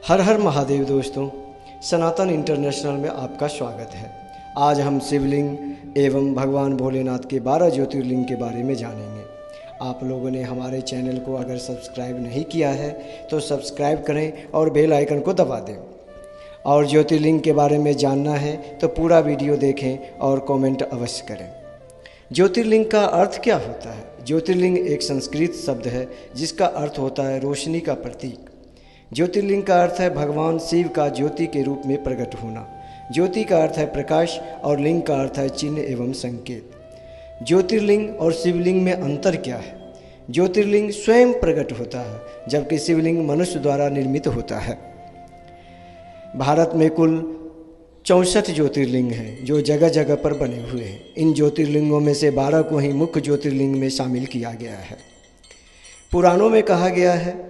हर हर महादेव दोस्तों, सनातन इंटरनेशनल में आपका स्वागत है। आज हम शिवलिंग एवं भगवान भोलेनाथ के 12 ज्योतिर्लिंग के बारे में जानेंगे। आप लोगों ने हमारे चैनल को अगर सब्सक्राइब नहीं किया है तो सब्सक्राइब करें और बेल आइकन को दबा दें। और ज्योतिर्लिंग के बारे में जानना है तो पूरा वीडियो देखें और कमेंट अवश्य करें। ज्योतिर्लिंग का अर्थ क्या होता है? ज्योतिर्लिंग एक संस्कृत शब्द है जिसका अर्थ होता है रोशनी का प्रतीक। ज्योतिर्लिंग का अर्थ है भगवान शिव का ज्योति के रूप में प्रकट होना। ज्योति का अर्थ है प्रकाश और लिंग का अर्थ है चिन्ह एवं संकेत। ज्योतिर्लिंग और शिवलिंग में अंतर क्या है? ज्योतिर्लिंग स्वयं प्रकट होता है जबकि शिवलिंग मनुष्य द्वारा निर्मित होता है। भारत में कुल 64 ज्योतिर्लिंग हैं जो जगह जगह पर बने हुए हैं। इन ज्योतिर्लिंगों में से 12 को ही मुख्य ज्योतिर्लिंग में शामिल किया गया है। पुराणों में कहा गया है,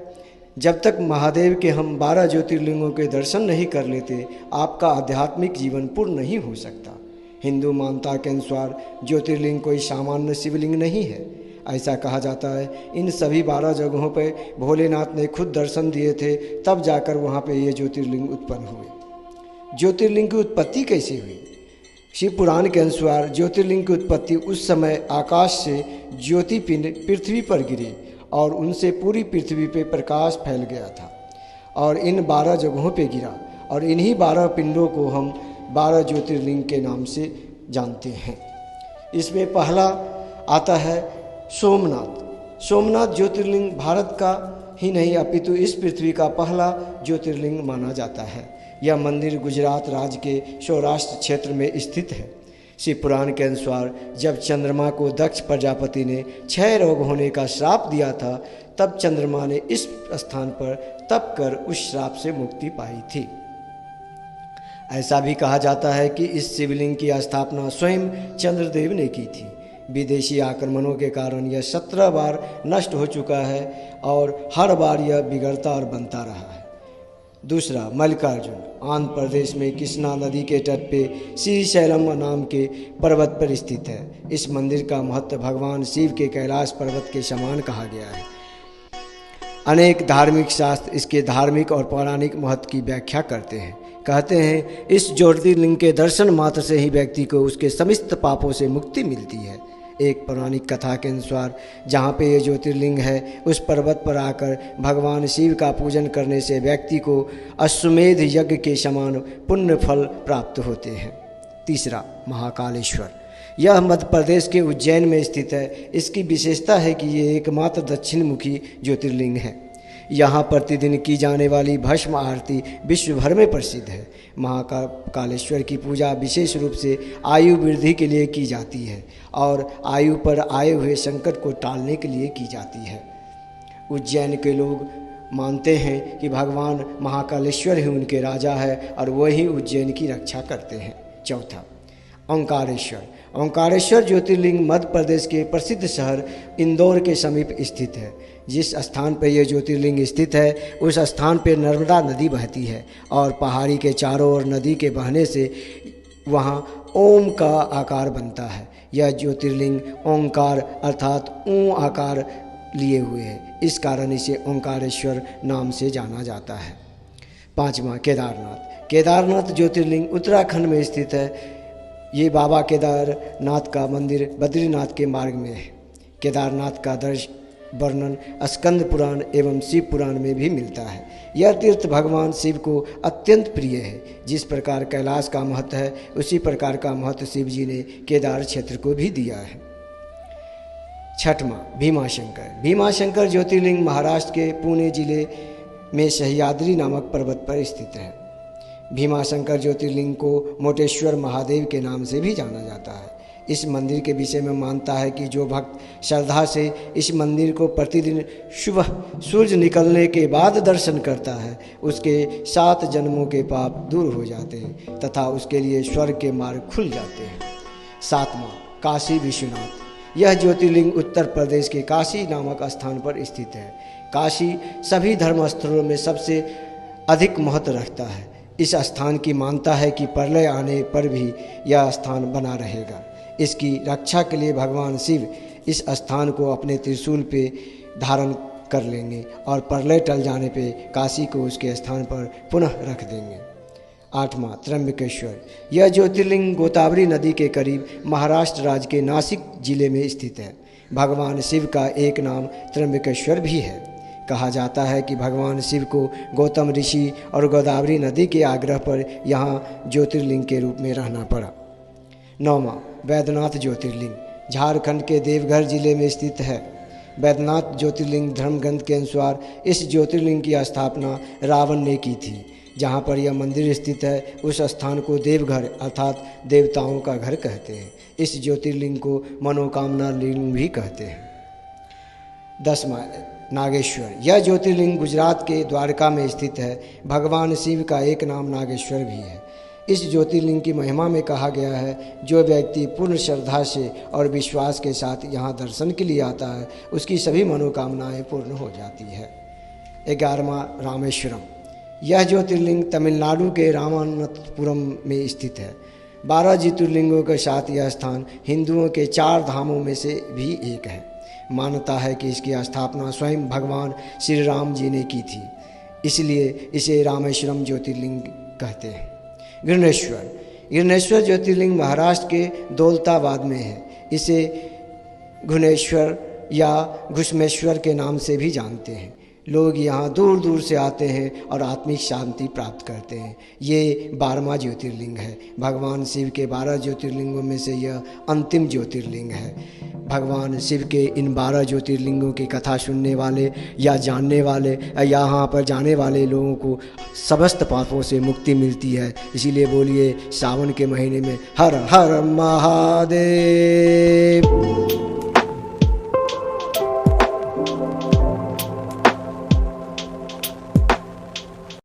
जब तक महादेव के हम 12 ज्योतिर्लिंगों के दर्शन नहीं कर लेते आपका आध्यात्मिक जीवन पूर्ण नहीं हो सकता। हिंदू मान्यता के अनुसार ज्योतिर्लिंग कोई सामान्य शिवलिंग नहीं है। ऐसा कहा जाता है इन सभी 12 जगहों पर भोलेनाथ ने खुद दर्शन दिए थे, तब जाकर वहाँ पे ये ज्योतिर्लिंग उत्पन्न हुए। ज्योतिर्लिंग की उत्पत्ति कैसे हुई? शिव पुराण के अनुसार ज्योतिर्लिंग की उत्पत्ति उस समय आकाश से ज्योतिपिंड पृथ्वी पर गिरे और उनसे पूरी पृथ्वी पे प्रकाश फैल गया था और इन 12 जगहों पे गिरा और इन्हीं 12 पिंडों को हम 12 ज्योतिर्लिंग के नाम से जानते हैं। इसमें पहला आता है सोमनाथ। सोमनाथ ज्योतिर्लिंग भारत का ही नहीं अपितु इस पृथ्वी का पहला ज्योतिर्लिंग माना जाता है। यह मंदिर गुजरात राज्य के सौराष्ट्र क्षेत्र में स्थित है। शिव पुराण के अनुसार जब चंद्रमा को दक्ष प्रजापति ने क्षय रोग होने का श्राप दिया था, तब चंद्रमा ने इस स्थान पर तप कर उस श्राप से मुक्ति पाई थी। ऐसा भी कहा जाता है कि इस शिवलिंग की स्थापना स्वयं चंद्रदेव ने की थी। विदेशी आक्रमणों के कारण यह 17 बार नष्ट हो चुका है और हर बार यह बिगड़ता और बनता रहा है। दूसरा, मल्लिकार्जुन आंध्र प्रदेश में कृष्णा नदी के तट पे श्रीशैलम नाम के पर्वत पर स्थित है। इस मंदिर का महत्व भगवान शिव के कैलाश पर्वत के समान कहा गया है। अनेक धार्मिक शास्त्र इसके धार्मिक और पौराणिक महत्व की व्याख्या करते हैं। कहते हैं इस ज्योतिर्लिंग के दर्शन मात्र से ही व्यक्ति को उसके समस्त पापों से मुक्ति मिलती है। एक पौराणिक कथा के अनुसार जहाँ पे ये ज्योतिर्लिंग है उस पर्वत पर आकर भगवान शिव का पूजन करने से व्यक्ति को अश्वमेध यज्ञ के समान पुण्य फल प्राप्त होते हैं। तीसरा, महाकालेश्वर। यह मध्य प्रदेश के उज्जैन में स्थित है। इसकी विशेषता है कि ये एकमात्र दक्षिण मुखी ज्योतिर्लिंग है। यहाँ प्रतिदिन की जाने वाली भस्म आरती विश्व भर में प्रसिद्ध है। महाकालेश्वर की पूजा विशेष रूप से आयु वृद्धि के लिए की जाती है और आयु पर आए हुए संकट को टालने के लिए की जाती है। उज्जैन के लोग मानते हैं कि भगवान महाकालेश्वर ही उनके राजा है और वही उज्जैन की रक्षा करते हैं। चौथा, ओंकारेश्वर। ओंकारेश्वर ज्योतिर्लिंग मध्य प्रदेश के प्रसिद्ध शहर इंदौर के समीप स्थित है। जिस स्थान पर यह ज्योतिर्लिंग स्थित है उस स्थान पर नर्मदा नदी बहती है और पहाड़ी के चारों ओर नदी के बहने से वहाँ ओम का आकार बनता है। यह ज्योतिर्लिंग ओंकार अर्थात ऊ आकार लिए हुए है, इस कारण इसे ओंकारेश्वर नाम से जाना जाता है। पांचवा, केदारनाथ। केदारनाथ ज्योतिर्लिंग उत्तराखंड में स्थित है। ये बाबा केदारनाथ का मंदिर बद्रीनाथ के मार्ग में है। केदारनाथ का वर्णन स्कंद पुराण एवं शिव पुराण में भी मिलता है। यह तीर्थ भगवान शिव को अत्यंत प्रिय है। जिस प्रकार कैलाश का महत्व है उसी प्रकार का महत्व शिव जी ने केदार क्षेत्र को भी दिया है। छठवां, भीमाशंकर। भीमाशंकर ज्योतिर्लिंग महाराष्ट्र के पुणे जिले में सह्याद्री नामक पर्वत पर स्थित है। भीमाशंकर ज्योतिर्लिंग को मोटेश्वर महादेव के नाम से भी जाना जाता है। इस मंदिर के विषय में मानता है कि जो भक्त श्रद्धा से इस मंदिर को प्रतिदिन सुबह सूर्य निकलने के बाद दर्शन करता है उसके 7 जन्मों के पाप दूर हो जाते हैं तथा उसके लिए स्वर्ग के मार्ग खुल जाते हैं। सातवां, काशी विश्वनाथ। यह ज्योतिर्लिंग उत्तर प्रदेश के काशी नामक स्थान पर स्थित है। काशी सभी धर्मस्थलों में सबसे अधिक महत्व रखता है। इस स्थान की मान्यता है कि प्रलय आने पर भी यह स्थान बना रहेगा। इसकी रक्षा के लिए भगवान शिव इस स्थान को अपने त्रिशूल पे धारण कर लेंगे और प्रलय टल जाने पे काशी को उसके स्थान पर पुनः रख देंगे। 8वां त्र्यंबकेश्वर। यह ज्योतिर्लिंग गोदावरी नदी के करीब महाराष्ट्र राज्य के नासिक जिले में स्थित है। भगवान शिव का एक नाम त्र्यंबकेश्वर भी है। कहा जाता है कि भगवान शिव को गौतम ऋषि और गोदावरी नदी के आग्रह पर यहाँ ज्योतिर्लिंग के रूप में रहना पड़ा। 9वां वैद्यनाथ ज्योतिर्लिंग झारखंड के देवघर जिले में स्थित है। वैद्यनाथ ज्योतिर्लिंग धर्म ग्रंथ के अनुसार इस ज्योतिर्लिंग की स्थापना रावण ने की थी। जहाँ पर यह मंदिर स्थित है उस स्थान को देवघर अर्थात देवताओं का घर कहते हैं। इस ज्योतिर्लिंग को मनोकामना लिंग भी कहते हैं। 10वां नागेश्वर। यह ज्योतिर्लिंग गुजरात के द्वारका में स्थित है। भगवान शिव का एक नाम नागेश्वर भी है। इस ज्योतिर्लिंग की महिमा में कहा गया है, जो व्यक्ति पूर्ण श्रद्धा से और विश्वास के साथ यहाँ दर्शन के लिए आता है उसकी सभी मनोकामनाएं पूर्ण हो जाती है। 11वां रामेश्वरम। यह ज्योतिर्लिंग तमिलनाडु के रामानंतपुरम में स्थित है। 12 ज्योतिर्लिंगों के साथ यह स्थान हिंदुओं के 4 धामों में से भी एक है। मान्यता है कि इसकी स्थापना स्वयं भगवान श्री राम जी ने की थी, इसलिए इसे रामेश्वरम ज्योतिर्लिंग कहते हैं। घृणेश्वर ज्योतिर्लिंग महाराष्ट्र के दौलताबाद में है। इसे घुनेश्वर या घुष्मेश्वर के नाम से भी जानते हैं। लोग यहाँ दूर दूर से आते हैं और आत्मिक शांति प्राप्त करते हैं। ये 12वां ज्योतिर्लिंग है। भगवान शिव के 12 ज्योतिर्लिंगों में से यह अंतिम ज्योतिर्लिंग है। भगवान शिव के इन 12 ज्योतिर्लिंगों की कथा सुनने वाले या जानने वाले या यहाँ पर जाने वाले लोगों को समस्त पापों से मुक्ति मिलती है। इसीलिए बोलिए सावन के महीने में हर हर महादेव।